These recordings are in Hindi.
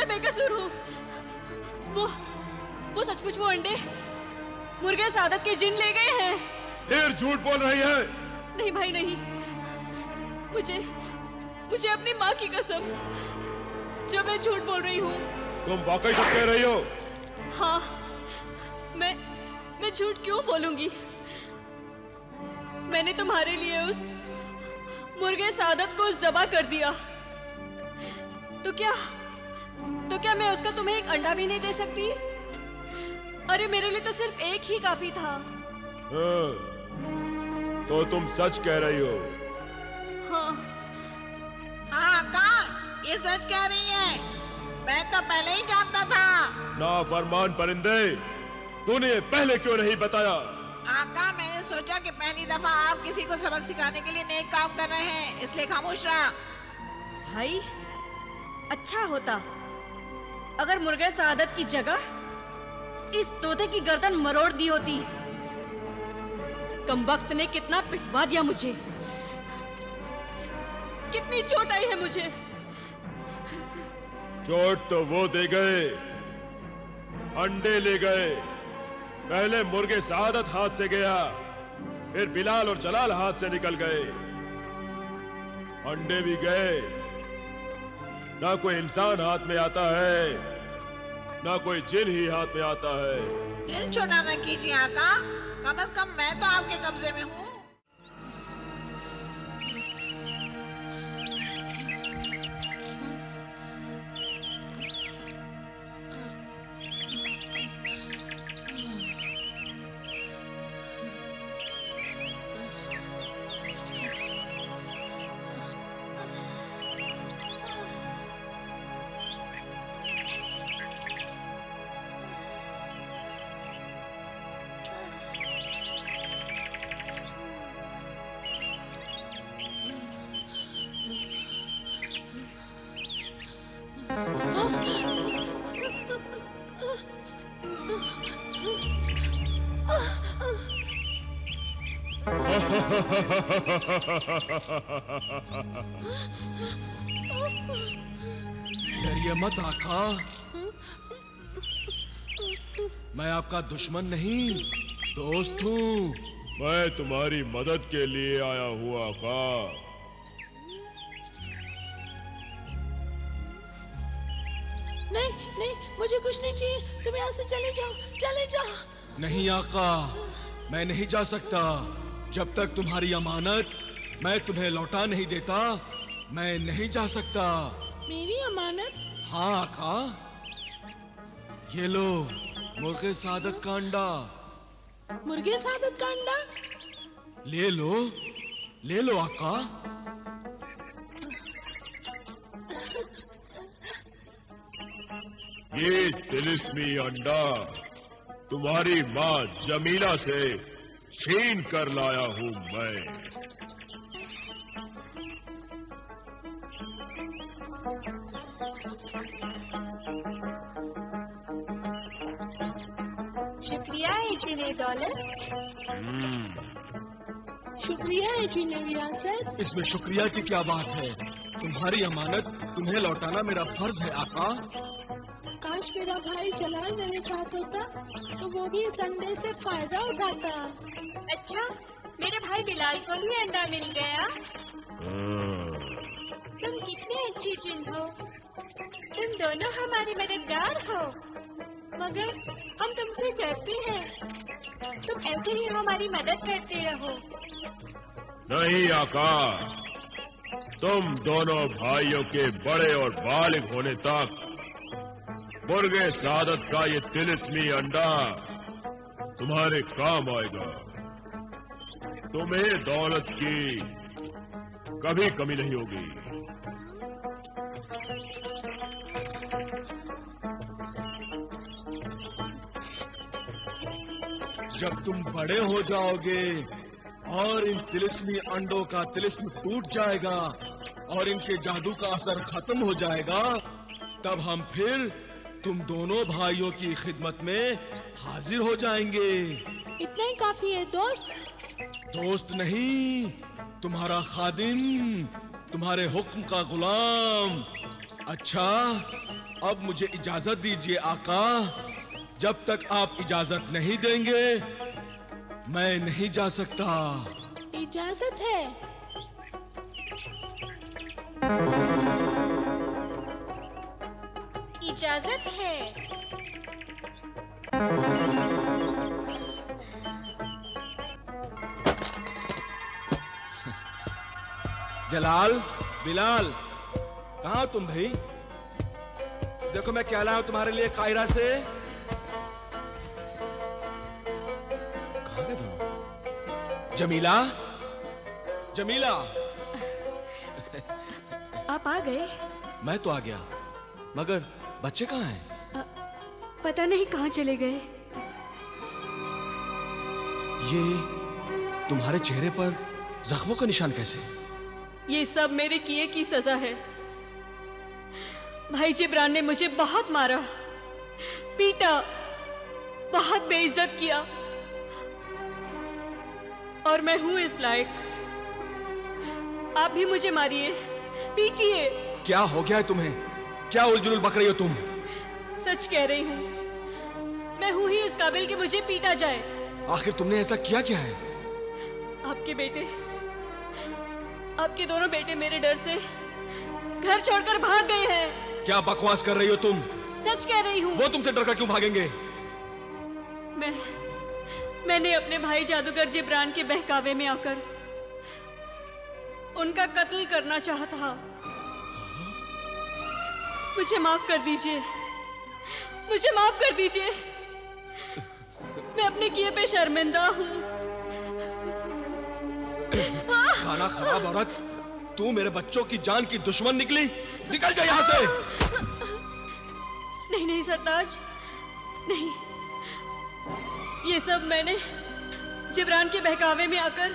मैं बेकसूर हूँ। वो सचमुच वो अंडे मुर्गे सादत के जिन ले गए हैं। फिर झूठ बोल रही है। नहीं भाई नहीं, मुझे अपनी माँ की कसम, जो मैं झूठ बोल रही हूँ। तुम वाकई सच कह रही हो? हाँ, मैं झूठ क्यों बोलूंगी? मैंने तुम्हारे लिए उस मुर्गे सादत को ज़बा कर दिया, तो क्या मैं उसका तुम्हें एक अंडा भी नहीं दे सकती? अरे मेरे लिए तो सिर्फ एक ही काफी था। हाँ, तो तुम सच कह रही हो? हाँ आका, ये सच कह रही है। मैं तो पहले ही जानता था। नाफरमान परिंदे, तूने ये पहले क्यों नहीं बताया? आका, मैंने सोचा कि पहली दफा आप किसी को सबक सिखाने के लिए नेक काम कर रहे हैं, इसलिए खामोश रहा। भाई, अच्छा होता अगर मुर्गे सादत की जगह इस तोते की गर्दन मरोड़ दी होती। कमबख्त ने कितना पिटवा दिया मुझे, कितनी चोट आई है मुझे। चोट तो वो दे गए, अंडे ले गए। पहले मुर्गे सादत हाथ से गया, फिर बिलाल और जलाल हाथ से निकल गए। अंडे भी गए। ना कोई इंसान हाथ में आता है, ना कोई जिन ही हाथ में आता है। दिल छोटा न कीजिए आका, कम से कम मैं तो आपके कब्जे में हूँ। डरिए मत आका, मैं आपका दुश्मन नहीं, दोस्त हूँ। मैं तुम्हारी मदद के लिए आया हूँ आका। नहीं नहीं, मुझे कुछ नहीं चाहिए, तुम यहाँ से चले जाओ, चले जाओ। नहीं आका, मैं नहीं जा सकता। जब तक तुम्हारी अमानत मैं तुम्हें लौटा नहीं देता, मैं नहीं जा सकता। मेरी अमानत? हाँ आका, ये लो मुर्गे सादत का अंडा। मुर्गे सादत का अंडा? ले लो आका। ये तिलिस्मी अंडा तुम्हारी माँ जमीला से छीन कर लाया हूँ मैं। शुक्रिया एजेंट डॉलर। शुक्रिया एजेंट रियासत। इसमें शुक्रिया की क्या बात है? तुम्हारी अमानत तुम्हें लौटाना मेरा फर्ज है आका। काश मेरा भाई जलाल मेरे साथ होता, तो वो भी इस अंडे से फायदा उठाता। अच्छा, मेरे भाई बिलाल को भी अंडा मिल गया। तुम कितने अच्छे जिन हो, तुम दोनों हमारे मददगार हो, मगर हम तुमसे डरते हैं। तुम ऐसे ही हमारी मदद करते रहो। नहीं आका, तुम दोनों भाइयों के बड़े और बालिग होने तक मुर्गे सादत का ये तिलिस्मी अंडा तुम्हारे काम आएगा। तुम्हें दौलत की कभी कमी नहीं होगी। जब तुम बड़े हो जाओगे और इन तिलिस्मी अंडों का तिलिस्म टूट जाएगा और इनके जादू का असर खत्म हो जाएगा, तब हम फिर तुम दोनों भाइयों की खिदमत में हाजिर हो जाएंगे। इतना ही काफी है दोस्त। दोस्त नहीं, तुम्हारा खादिम, तुम्हारे हुक्म का गुलाम। अच्छा, अब मुझे इजाजत दीजिए आका। जब तक आप इजाजत नहीं देंगे मैं नहीं जा सकता। इजाजत है। इजाजत है। जलाल, बिलाल, कहाँ तुम भाई? देखो मैं क्या लाया हूं तुम्हारे लिए कायरा से। कहाँ गए तुम? जमीला, जमीला। आप आ गए? मैं तो आ गया, मगर बच्चे कहाँ हैं? पता नहीं कहाँ चले गए। ये तुम्हारे चेहरे पर जख्मों का निशान कैसे? ये सब मेरे किए की सजा है। भाई जिब्रान ने मुझे बहुत मारा, पीटा, बहुत बेइज्जत किया और मैं हूं इस लायक। आप भी मुझे मारिए, पीटिए। क्या हो गया है तुम्हें? क्या उलझुल बक रही हो तुम? सच कह रही हूं, मैं हूं ही इस काबिल कि मुझे पीटा जाए। आखिर तुमने ऐसा किया क्या है? आपके बेटे, आपके दोनों बेटे मेरे डर से घर छोड़कर भाग गए हैं। क्या बकवास कर रही हो तुम? सच कह रही हूँ। वो तुमसे डरकर क्यों भागेंगे? मैंने अपने भाई जादूगर जिब्रान के बहकावे में आकर उनका कत्ल करना चाहा था। मुझे माफ कर दीजिए, मुझे माफ कर दीजिए। मैं अपने किए पे शर्मिंदा हूँ। खाना खराब औरत, तू मेरे बच्चों की जान की दुश्मन निकली। निकल जा यहाँ से। नहीं नहीं सरताज, नहीं। ये सब मैंने जिब्रान के बहकावे में आकर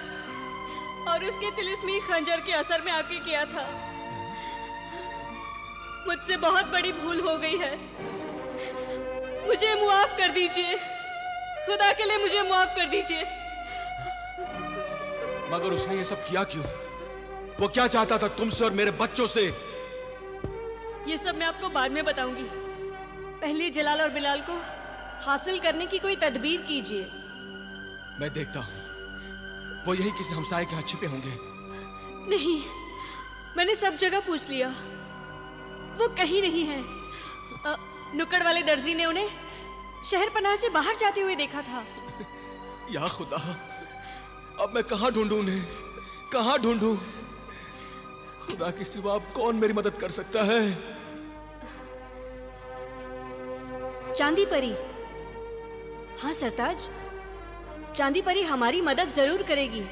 और उसके तिलिस्मी खंजर के असर में आके किया था। मुझसे बहुत बड़ी भूल हो गई है। मुझे मुआफ कर दीजिए, खुदा के लिए मुझे मुआफ कर दीजिए। मगर उसने ये सब किया क्यों? वो क्या चाहता था तुमसे और मेरे बच्चों से? ये सब मैं आपको बाद में बताऊंगी। पहले जलाल और बिलाल को हासिल करने की कोई तदबीर कीजिए। मैं देखता हूं, वो यही किसी हमसाये के हाथ छिपे होंगे। नहीं, मैंने सब जगह पूछ लिया, वो कहीं नहीं है। नुक्कड़ वाले दर्जी ने उन्हें शहर पनाह से बाहर जाते हुए देखा था। या खुदा, अब मैं कहां ढूंढूं उन्हें? कहां ढूंढूं? खुदा के सिवा अब कौन मेरी मदद कर सकता है? चांदी परी। हाँ सरताज, चांदी परी हमारी मदद जरूर करेगी।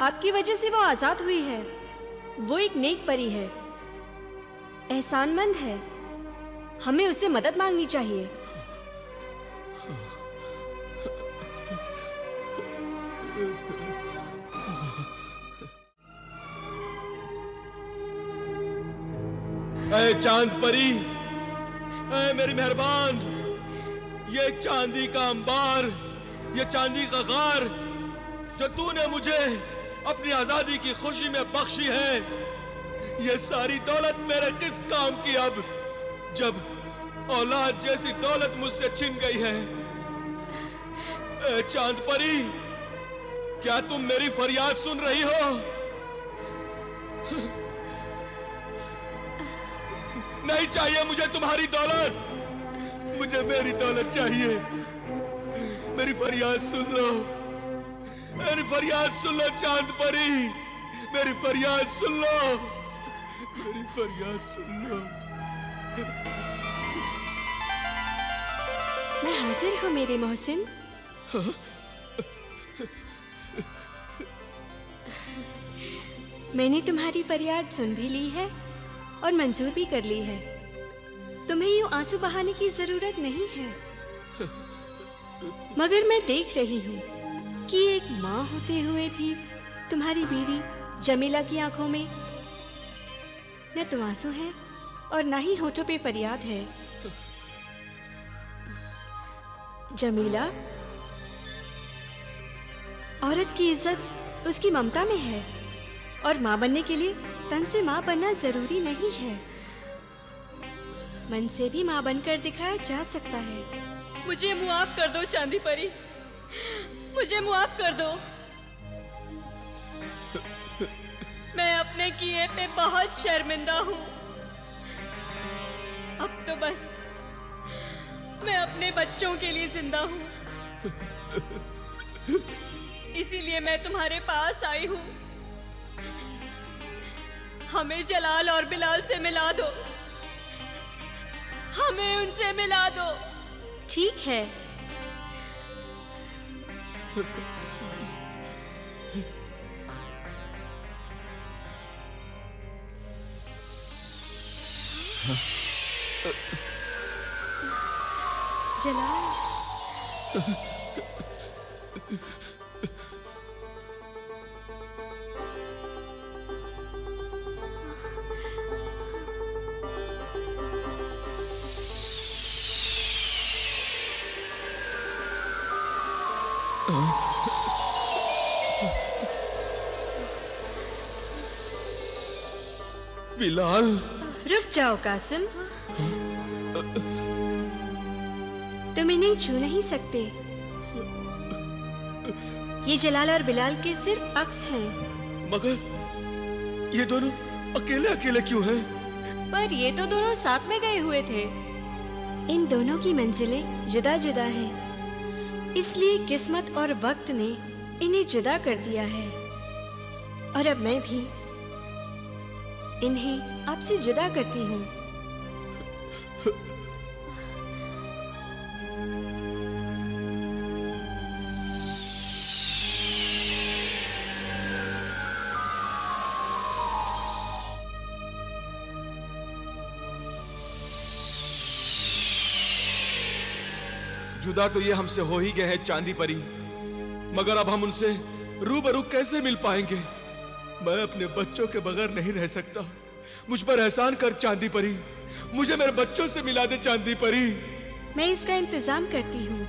आपकी वजह से वो आजाद हुई है। वो एक नेक परी है, एहसानमंद है। हमें उससे मदद मांगनी चाहिए। ऐ चांद परी, ऐ मेरी मेहरबान, ये चांदी का अंबार, ये चांदी का गार जो तूने मुझे अपनी आजादी की खुशी में बख्शी है, ये सारी दौलत मेरे किस काम की अब, जब औलाद जैसी दौलत मुझसे छिन गई है। ऐ चांद परी, क्या तुम मेरी फरियाद सुन रही हो? नहीं चाहिए मुझे तुम्हारी दौलत, मुझे मेरी दौलत चाहिए। मेरी फरियाद सुन लो, मेरी फरियाद सुन लो चांद परी, मेरी फरियाद सुन लो, मेरी फरियाद सुन लो। मैं हाजिर हूँ मेरे मोहसिन। मैंने तुम्हारी फरियाद सुन भी ली है और मंजूर भी कर ली है। तुम्हें यूं आंसू बहाने की जरूरत नहीं है। मगर मैं देख रही हूँ कि एक माँ होते हुए भी तुम्हारी बीवी जमीला की आंखों में न तो आंसू है और न ही होठों पे फरियाद है। जमीला, औरत की इज्जत उसकी ममता में है और माँ बनने के लिए तन से माँ बनना जरूरी नहीं है। मन से भी माँ बनकर दिखाया जा सकता है। मुझे मुआफ कर दो चांदी परी, मुझे मुआफ कर दो। मैं अपने किए पे बहुत शर्मिंदा हूँ। अब तो बस मैं अपने बच्चों के लिए जिंदा हूँ, इसीलिए मैं तुम्हारे पास आई हूँ। हमें जलाल और बिलाल से मिला दो, हमें उनसे मिला दो। ठीक है, जलाल। बिलाल, रुक जाओ कासिम, तुम इन्हें छू नहीं सकते। ये जलाल और बिलाल के सिर्फ अक्स हैं। मगर ये दोनों अकेले अकेले क्यों हैं? पर ये तो दोनों साथ में गए हुए थे। इन दोनों की मंजिलें जुदा जुदा हैं, इसलिए किस्मत और वक्त ने इन्हें जुदा कर दिया है। और अब मैं भी इन्हें आपसे जुदा करती हूँ। जुदा तो ये हमसे हो ही गए हैं चांदी परी, मगर अब हम उनसे रूबरू कैसे मिल पाएंगे? मैं अपने बच्चों के बगैर नहीं रह सकता। मुझ पर एहसान कर चांदी परी, मुझे मेरे बच्चों से मिला दे चांदी परी। मैं इसका इंतजाम करती हूँ।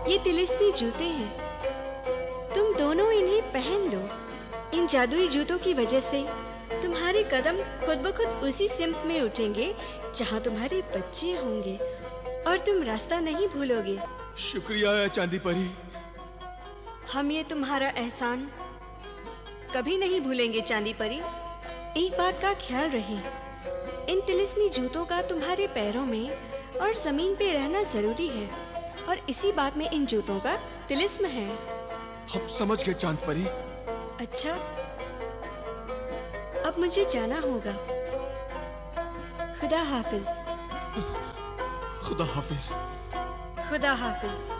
ये तिलिस्मी जूते हैं, तुम दोनों इन्हें पहन लो। इन जादुई जूतों की वजह से तुम्हारे कदम खुद ब खुद उसी सिमत में उठेंगे जहाँ तुम्हारे बच्चे होंगे, और तुम रास्ता नहीं भूलोगे। शुक्रिया है चांदी परी। हम ये तुम्हारा एहसान कभी नहीं भूलेंगे चांदी परी। एक बात का ख्याल रहे, इन तिलिस्मी जूतों का तुम्हारे पैरों में और जमीन पे रहना जरूरी है, और इसी बात में इन जूतों का तिलिस्म है। हम समझ गए चांद परी। अच्छा, अब मुझे जाना होगा। खुदा हाफिज। खुदा हाफिज। खुदा हाफिज।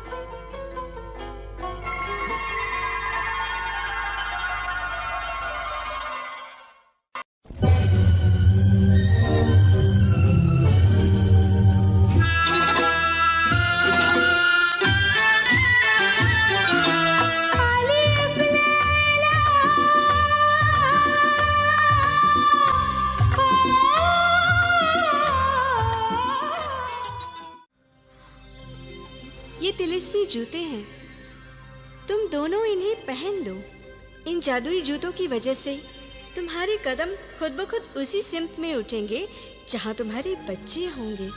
ये तिलिस्मी जूते हैं, तुम दोनों इन्हें पहन लो। इन जादुई जूतों की वजह से तुम्हारे कदम खुद ब खुद उसी सिमत में उठेंगे जहाँ तुम्हारे बच्चे होंगे।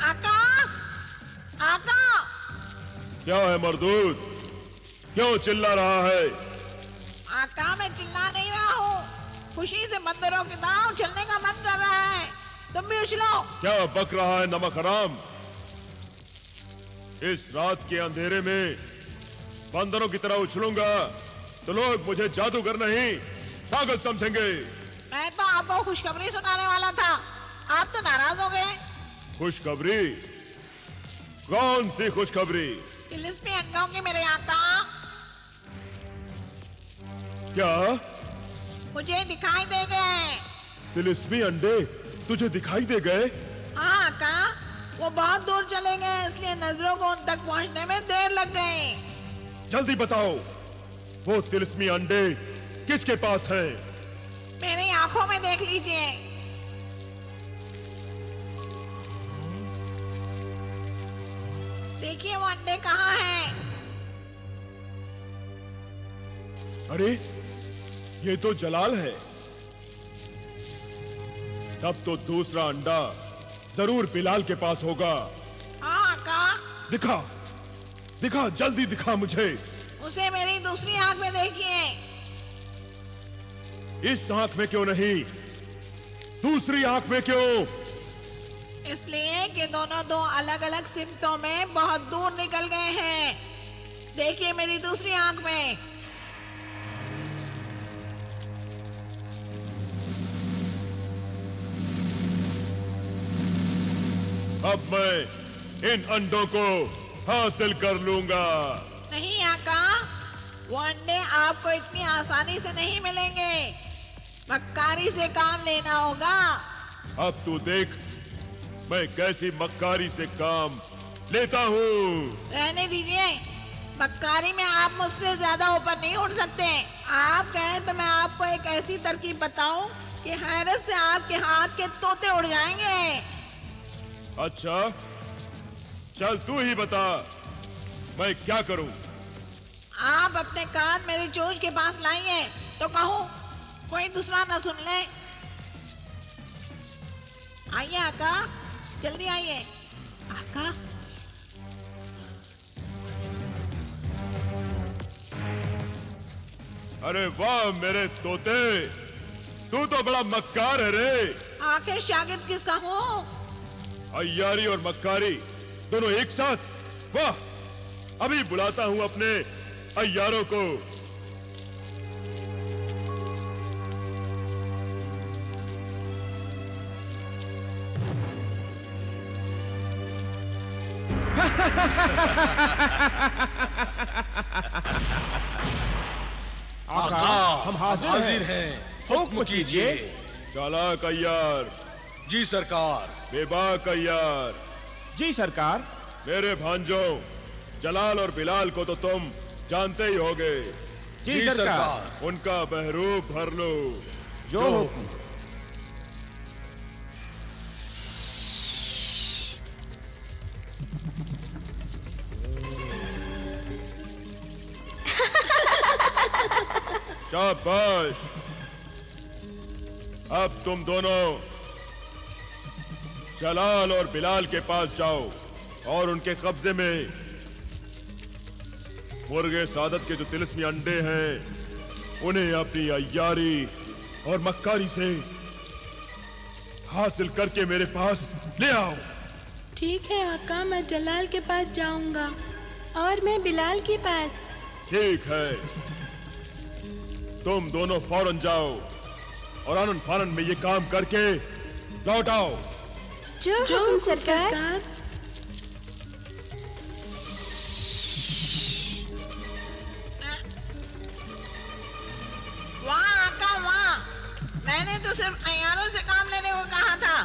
आका, आका, क्या है मर्दूद, क्यों चिल्ला रहा है? आका मैं चिल्ला नहीं रहा हूँ, खुशी से बंदरों की तरह उछलने का मन कर रहा है। तुम भी उछलो। क्या बक रहा है नमक हराम? इस रात के अंधेरे में बंदरों की तरह उछलूंगा तो लोग मुझे जादूगर नहीं पागल समझेंगे। मैं तो आपको खुशखबरी सुनाने वाला था, आप तो नाराज हो गए। खुशखबरी? कौन सी खुशखबरी? तिलिस्मी अंडों की मेरे आका। क्या मुझे दिखाई दे गए। तिलिस्मी अंडे तुझे दिखाई दे गए? हाँ आका, वो बहुत दूर चले गए, इसलिए नजरों को उन तक पहुंचने में देर लग गई। जल्दी बताओ, वो तिलिस्मी अंडे किसके पास हैं? मेरी आंखों में देख लीजिए। देखिए वो अंडे कहाँ हैं? अरे, ये तो जलाल है। तब तो दूसरा अंडा जरूर बिलाल के पास होगा। हाँ आका। दिखा, दिखा, जल्दी दिखा मुझे। उसे मेरी दूसरी आंख में देखिए। इस आंख में क्यों नहीं, दूसरी आंख में क्यों? इसलिए कि दोनों दो अलग अलग सिमतों में बहुत दूर निकल गए हैं। देखिए मेरी दूसरी आंख में। अब मैं इन अंडों को हासिल कर लूंगा। नहीं आका, वो अंडे आपको इतनी आसानी से नहीं मिलेंगे। मक्कारी से काम लेना होगा। अब तू देख मैं कैसी मक्कारी से काम लेता हूँ। रहने दीजिए, मक्कारी में आप मुझसे ज्यादा ऊपर नहीं उड़ सकते। आप कहें तो मैं आपको एक ऐसी तरकीब बताऊं कि हैरत से आपके हाथ के तोते उड़ जाएंगे। अच्छा, चल तू ही बता, मैं क्या करूं? आप अपने कान मेरी चोंच के पास लाइए तो कहूँ, कोई दूसरा ना सुन ले। आइए आका, जल्दी आइए। आका, अरे वाह मेरे तोते, तू तो बड़ा मक्कार है रे। आखिर शागिर्द किसका हूँ? अय्यारी और मक्कारी दोनों एक साथ? वाह, अभी बुलाता हूँ अपने अय्यारों को। आका, हम हाजिर हैं। हुक्म कीजिए। चालाक अय्यार। जी सरकार। बेबाक अय्यार। जी सरकार। मेरे भांजों जलाल और बिलाल को तो तुम जानते ही होगे। जी सरकार। उनका बहरूप भर लो। जो हुक्म। शाबाश, अब तुम दोनों जलाल और बिलाल के पास जाओ और उनके कब्जे में मुर्गे सादत के जो तिलिस्मी अंडे हैं उन्हें अपनी अय्यारी और मक्कारी से हासिल करके मेरे पास ले आओ। ठीक है आका, मैं जलाल के पास जाऊंगा। और मैं बिलाल के पास। ठीक है, तुम दोनों फौरन जाओ और आनन फानन में ये काम करके लौट आओ। जो हुक्म सरकार। वाह आका वाह, मैंने तो सिर्फ अय्यारों से काम लेने को कहा था,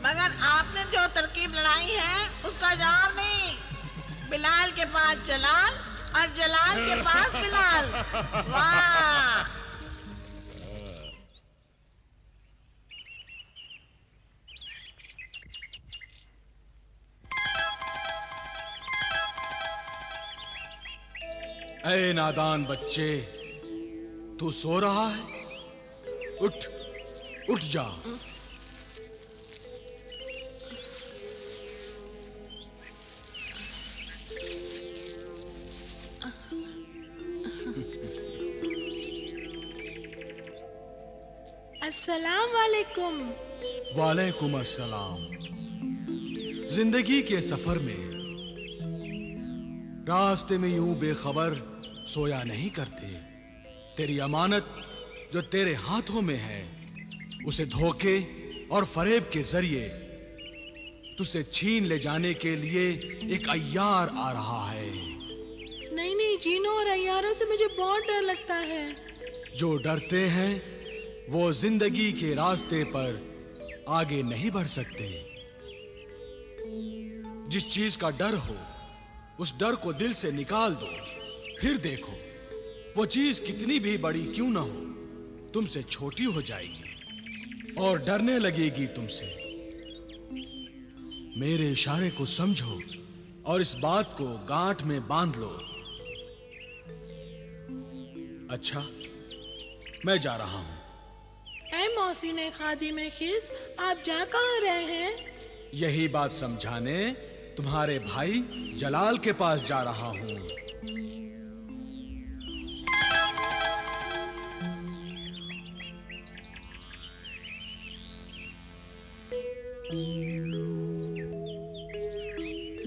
मगर आपने जो तरकीब लड़ाई है उसका जवाब नहीं। बिलाल के पास जलाल और जलाल के पास बिलाल। वाह, ऐ नादान बच्चे, तू सो रहा है? उठ, उठ जा। अस्सलाम वालेकुम। वालेकुम अस्सलाम। जिंदगी के सफर में रास्ते में यूं बेखबर सोया नहीं करते। तेरी अमानत जो तेरे हाथों में है उसे धोखे और फरेब के जरिए तुझसे छीन ले जाने के लिए एक अय्यार आ रहा है। नहीं नहीं, जीनों और अय्यारों से मुझे बहुत डर लगता है। जो डरते हैं वो जिंदगी के रास्ते पर आगे नहीं बढ़ सकते। जिस चीज का डर हो उस डर को दिल से निकाल दो, फिर देखो वो चीज कितनी भी बड़ी क्यों ना हो तुमसे छोटी हो जाएगी और डरने लगेगी तुमसे। मेरे इशारे को समझो और इस बात को गांठ में बांध लो। अच्छा, मैं जा रहा हूं। ऐ मौसी ने खादी में खिस, आप जा कहाँ रहे हैं? यही बात समझाने तुम्हारे भाई जलाल के पास जा रहा हूं।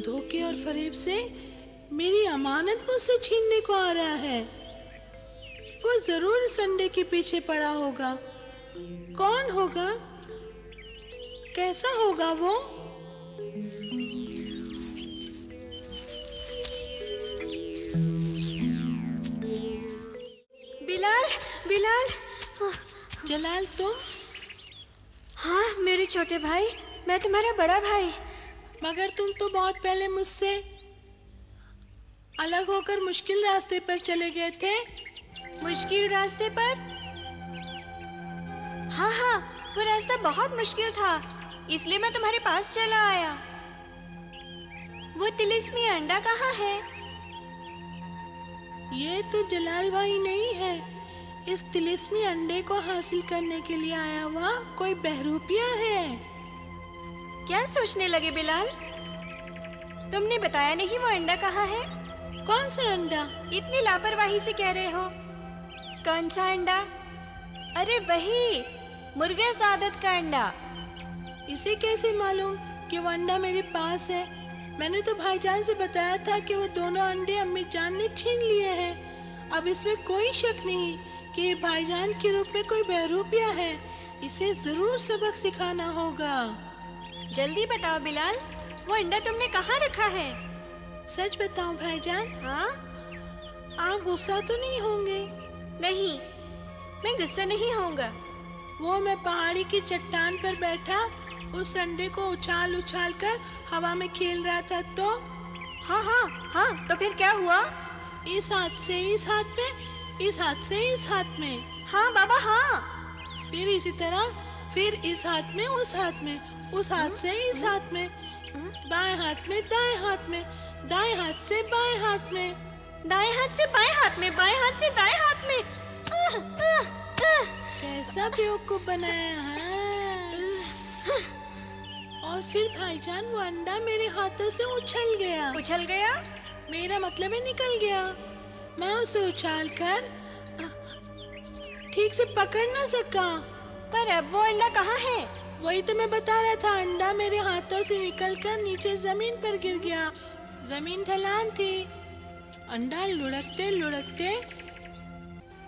धोखे और फरेब से मेरी अमानत मुझसे छीनने को आ रहा है। वो जरूर संडे के पीछे पड़ा होगा। कौन होगा? कैसा होगा वो? बिलाल, बिलाल। जलाल तुम? हाँ, मेरे छोटे भाई, मैं तुम्हारा बड़ा भाई। मगर तुम तो बहुत पहले मुझसे अलग होकर मुश्किल रास्ते पर चले गए थे। मुश्किल रास्ते पर? हाँ हाँ, वो रास्ता बहुत मुश्किल था, इसलिए मैं तुम्हारे पास चला आया। वो तिलिस्मी अंडा कहाँ है? ये तो जलाल भाई नहीं है। इस तिलिस्मी अंडे को हासिल करने के लिए आया हुआ कोई बहरूपिया है। क्या सोचने लगे बिलाल? तुमने बताया नहीं वो अंडा कहाँ है? कौन सा अंडा? इतनी लापरवाही से कह रहे हो। कौन सा अंडा? अरे वही, मुर्गे सादत का अंडा। इसे कैसे मालूम कि वो अंडा मेरे पास है? मैंने तो भाईजान से बताया था कि वो दोनों अंडे अम्मी जान ने छीन लिए हैं। अब इसमें कोई शक नहीं कि ये भाईजान के रूप में कोई बहरूपिया है। इसे जरूर सबक सिखाना होगा। जल्दी बताओ बिलाल, वो अंडा तुमने कहाँ रखा है? सच बताऊं भाईजान, हाँ? आप गुस्सा तो नहीं होंगे? नहीं, मैं गुस्सा नहीं होऊंगा। वो मैं पहाड़ी की चट्टान पर बैठा उस अंडे को उछाल उछाल कर हवा में खेल रहा था तो? हाँ हाँ हाँ, तो फिर क्या हुआ? इस हाथ से इस हाथ में, इस हाथ से इस हाथ में। हाँ बाबा हाँ। फिर इसी तरह, फिर इस हाथ में उस हाथ में, उस हाथ से इस हाथ में, बाएं हाथ में दाएं हाथ में, दाएं हाथ से बाएं हाथ में, दाएं हाथ से बाएं हाथ में, बाएं हाथ से दाएं हाथ में। कैसा बेवकूफ बनाया है। और फिर भाईजान वो अंडा मेरे हाथों से उछल गया। उछल गया? मेरा मतलब है निकल गया। मैं उसे उछाल कर ठीक से पकड़ ना सका। पर अब वो अंडा कहाँ है? वही तो मैं बता रहा था। अंडा मेरे हाथों से निकलकर नीचे जमीन पर गिर गया। जमीन ढलान थी। अंडा लुढ़कते लुढ़कते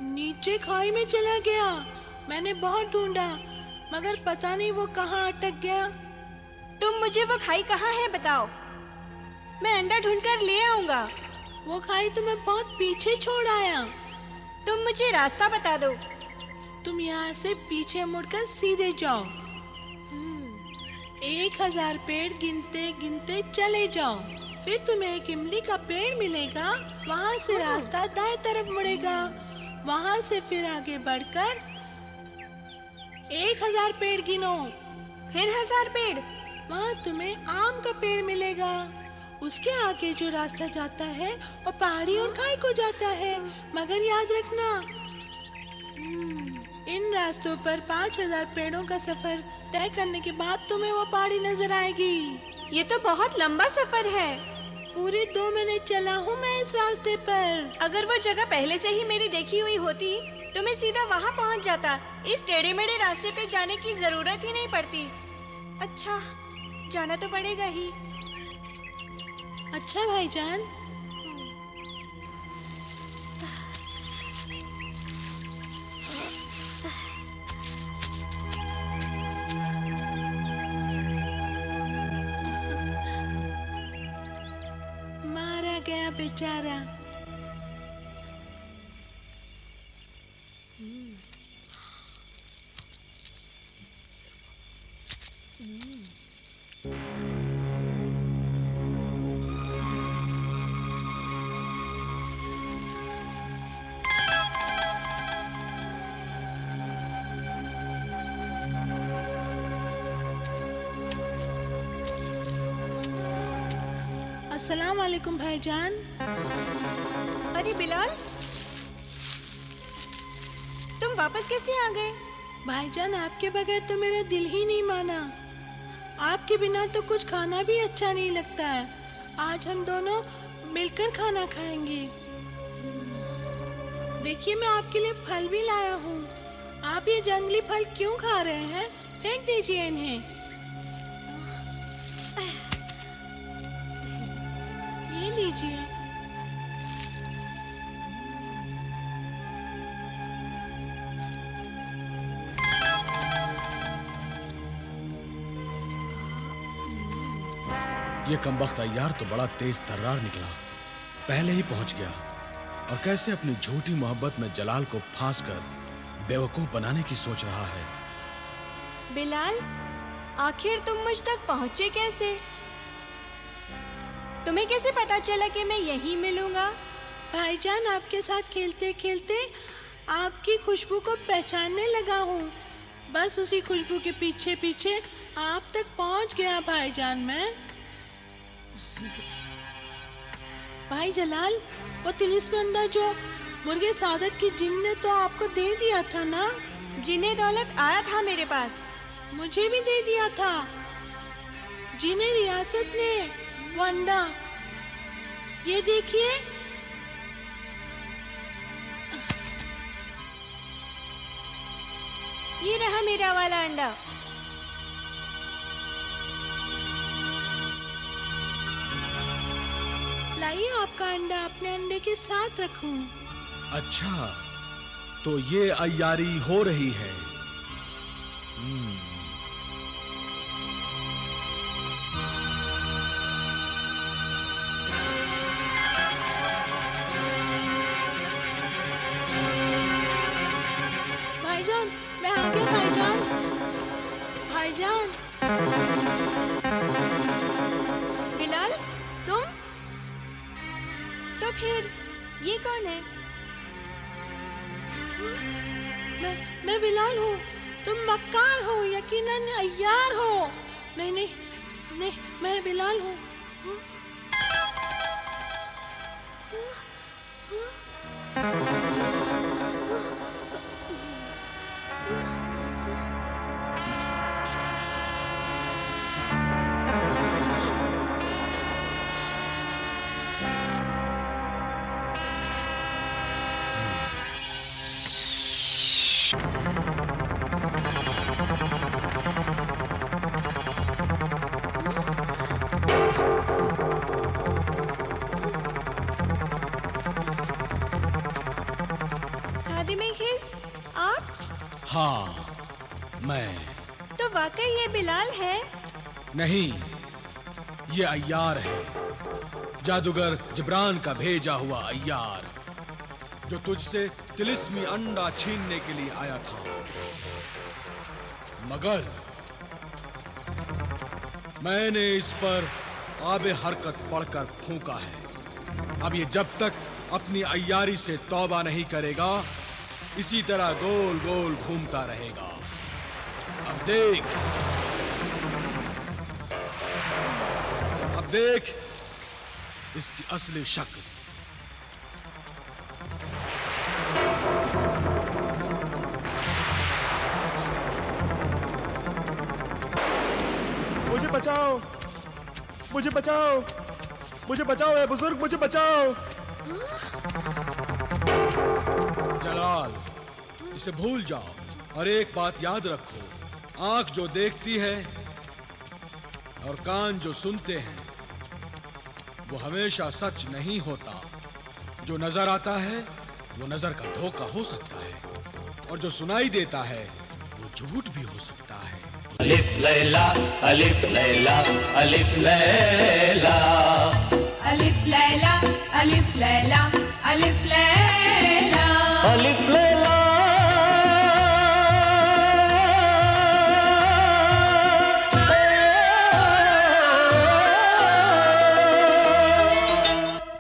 नीचे खाई में चला गया। मैंने बहुत ढूंढा मगर पता नहीं वो कहाँ अटक गया। तुम मुझे वो खाई कहाँ है बताओ, मैं अंडा ढूंढकर ले आऊंगा। वो खाई तो मैं बहुत पीछे छोड़ आया। तुम मुझे रास्ता बता दो। तुम यहाँ से पीछे मुड़कर सीधे जाओ। 1000 पेड़ गिनते गिनते चले जाओ। फिर तुम्हें एक इमली का पेड़ मिलेगा। वहाँ से रास्ता दाएं तरफ मुड़ेगा। वहाँ से फिर आगे बढ़कर 1000 पेड़ गिनो। फिर 1000 पेड़। वहाँ तुम्हें आम का पेड़ मिलेगा। उसके आगे जो रास्ता जाता है वो पहाड़ी और खाई को जाता है। मगर याद रखना, इन रास्तों पर 5000 पेड़ों का सफर तय करने के बाद तुम्हें वो पहाड़ी नजर आएगी। ये तो बहुत लंबा सफर है। पूरे 2 मिनट चला हूँ मैं इस रास्ते पर। अगर वो जगह पहले से ही मेरी देखी हुई होती तो मैं सीधा वहाँ पहुँच जाता। इस टेढ़े मेढ़े रास्ते पे जाने की जरूरत ही नहीं पड़ती। अच्छा, जाना तो पड़ेगा ही। अच्छा भाईजान, मारा गया बेचारा। अस्सलाम वालेकुम भाईजान। अरे बिलाल, तुम वापस कैसे आ गए? भाईजान, आपके बगैर तो मेरा दिल ही नहीं माना। आपके बिना तो कुछ खाना भी अच्छा नहीं लगता है। आज हम दोनों मिलकर खाना खाएंगे। देखिए, मैं आपके लिए फल भी लाया हूँ। आप ये जंगली फल क्यों खा रहे हैं? फेंक दीजिए इन्हें। ये लीजिए। ये कमबख्त अय्यार तो बड़ा तेज तर्रार निकला। पहले ही पहुंच गया और कैसे अपनी झूठी मोहब्बत में जलाल को फांस कर बेवकूफ बनाने की सोच रहा है। बिलाल, आखिर तुम मुझ तक पहुंचे कैसे? तुम्हें कैसे पता चला कि मैं यहीं मिलूंगा? भाईजान, आपके साथ खेलते खेलते आपकी खुशबू को पहचानने लगा हूँ। बस उसी खुशबू के पीछे पीछे आप तक पहुँच गया भाईजान मैं। भाई जलाल, वो तिलिस्मी अंडा जो मुर्गे सादत की जिन ने तो आपको दे दिया था ना? जिन्हें दौलत आया था मेरे पास। मुझे भी दे दिया था। जिन्हें रियासत ने वो अंडा, ये देखिए। ये रहा मेरा वाला अंडा। लाइए, आपका अंडा अपने अंडे के साथ रखूं। अच्छा, तो ये अय्यारी हो रही है। भाईजान, मैं आ गया भाईजान। भाईजान, बिलाल, तुम? तो फिर ये कौन है? मैं बिलाल हूँ। तुम मक्कार हो, यकीनन अय्यार हो। नहीं नहीं नहीं, मैं बिलाल हूँ। खादिम खिज़, आप? हाँ, मैं। तो वाकई ये बिलाल है? नहीं, ये अय्यार है। जादूगर जिब्रान का भेजा हुआ अय्यार, जो तुझसे तिलिस्मी अंडा छीनने के लिए आया था। मगर मैंने इस पर आबे हरकत पढ़कर फूंका है। अब ये जब तक अपनी अय्यारी से तौबा नहीं करेगा, इसी तरह गोल गोल घूमता रहेगा। अब देख इसकी असली शक्ल। मुझे बचाओ, मुझे बचाओ, मुझे बचाओ, है बुजुर्ग, मुझे बचाओ। जलाल, इसे भूल जाओ और एक बात याद रखो, आंख जो देखती है और कान जो सुनते हैं वो हमेशा सच नहीं होता। जो नजर आता है वो नजर का धोखा हो सकता है, और जो सुनाई देता है वो झूठ भी हो सकता है। अलिफ लैला, अलिफ लैला, अलिफ लैला, अलिफ लैला, अलिफ लैला, अलिफ लैला।